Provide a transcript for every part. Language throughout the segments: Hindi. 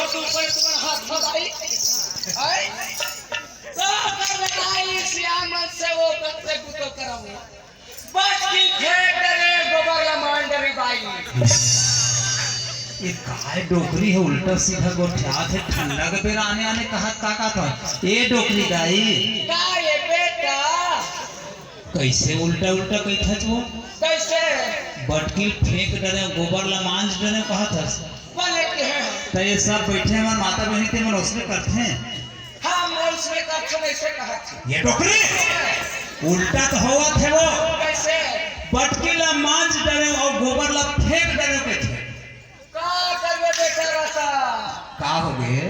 और तू ऊपर तुम्हारा हाथ फसाई आई तो कर बताई श्यामन से वो कत्ते कुतो कराऊं बाकी फेंक रे गोबर मान डरी बाई ये काय डोकरी है उल्टा सीधा गोठ्यात है ठंडा के बेर आने आने कहा का था ये डोकरी दाई का ये बेटा कैसे उल्टा उल्टा कैथा वो कैसे बटकी फेंक डरे गोबर ला मांझ डरे कहा था बोले के है तो ये सब बैठे हमारे माता बहन के मन उसने करते हैं हम उसने कहा ऐसे कहा ये डोकरी उल्टा तो हुआ थे वो कैसे बटकी ला मांझ डरे और गोबर ला फेंक डरे के थे का करबे बेटा राता का हो गए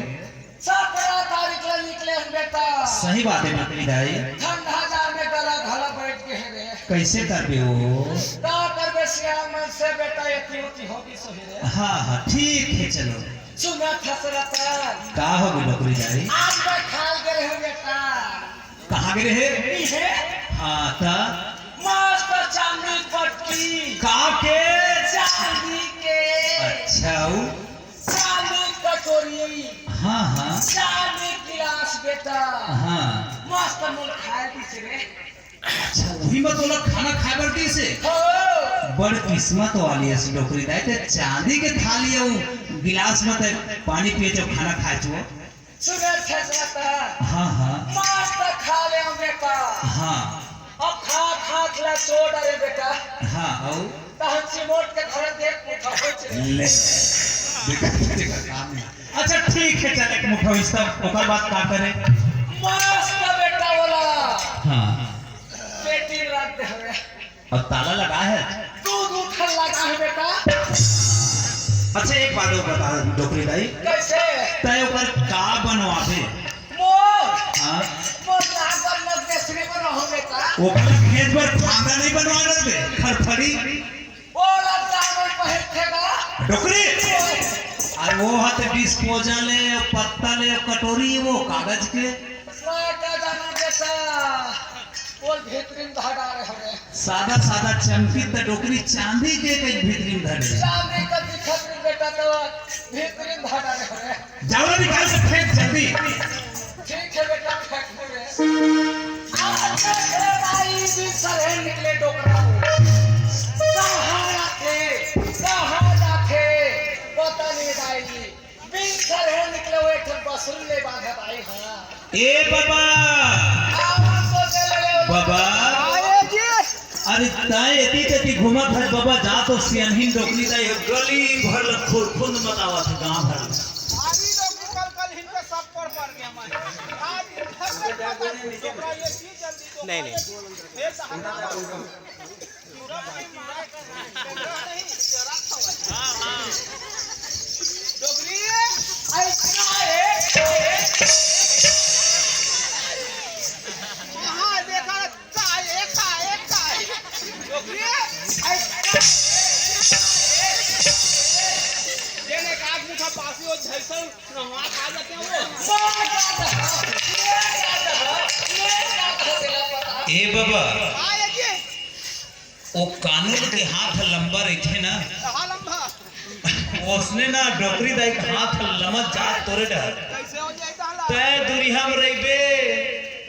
17 तारीख ला निकले हम बेटा सही बात है डोकरी दाई ठंडा जा में गला घला बैठ के है रे कैसे करबे वो का करबे श्यामन से बेटा ये होगी सही रे हाँ हाँ ठीक है चलो सुना फसरता का हो गई डोकरी दाई आज मैं खाल गए हो बेटा कहाँ गए रहे है हाँ ता मस्त चांदी पट्टी का के चांदी के अच्छा वो चांदी कटोरी हाँ हाँ चांदी गिलास बेटा हाँ मस्त मोल खाए पीछे रे अच्छा वही मत बोला खाना खाए बर कैसे हो बड़ किस्मत वाली है डोकरी दाई ते चांदी के थाली है वो गिलास में ते पानी पिए तो खाना खाए छो सुगर फसरता हाँ हाँ मस्त खा ले हम बेटा हाँ अब खा खा खला छोड़ रे बेटा हाँ और तहन चिमोट के घर देख उठा हो चले ले देखा काम नहीं अच्छा ठीक है चल एक मुठा इस तब ओकर बात का करे मस्त बेटा वाला हाँ पेटी रख दे हमें और ताला लगा है दूध उठल लगा है बेटा अच्छा एक बात और बता डोकरी दाई कैसे तय ओकर का बनवाबे मोर हां मोर नागर लग के श्री बनो हो बेटा ओकर खेत पर फांदा नहीं बनवा दे खरफड़ी ओ लगता है पहठेगा डोकरी और वो हाथ डिस्पोजल है पत्ता ले कटोरी वो कागज के का जाना बेटा बोल भीतरीन धागा रे हमें सादा सादा चमकी त डोकरी चांदी के कई भीतरी धरे चांदी का दिखत रे बेटा तो भीतरीन धागा रे हमें जाओ निकाल से फेंक जल्दी ठीक है बेटा फेंक दे आज के भाई भी सरे निकले डोकरा कहाँ जाते पता नहीं भाई बिन सरे निकले हुए थे बसुल ले बांधा भाई हाँ ए बाबा बाबा अरे ताए एती तती घुमा भर बाबा जा तो सियनहीन डोकली ताए गली भर ल खुरखुंद मतावा था गांव भर आदि लोग कल हिंदे सब पर गया मैं आज ये चीज जल्दी तो नहीं ये पूरा नहीं मारा नहीं जरा था हां हां डोगरी ऐसा है हां देखा का डोगरी देने का आदमी का पासी और झैसल नहवा खा जाते हैं वो ए बाबा आए जी ओ कानून के हाथ लंबा रखे ना हां लंबा उसने ना डोकरी दाई के हाथ लमत जा तोरे डर कैसे हो जाए तहला तय दूरी हम रहिबे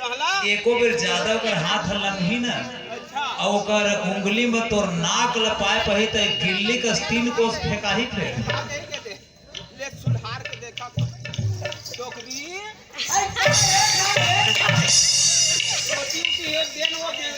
तहला एको बेर ज्यादा ओकर हाथ लमही ना अच्छा और ओकर उंगली में तोर नाक लपाए पही त गिल्ली का 3 कोस फेंकाही फिर दे के दे ले सुधार के देखा टोकरी छोटी उठी है देन वो दे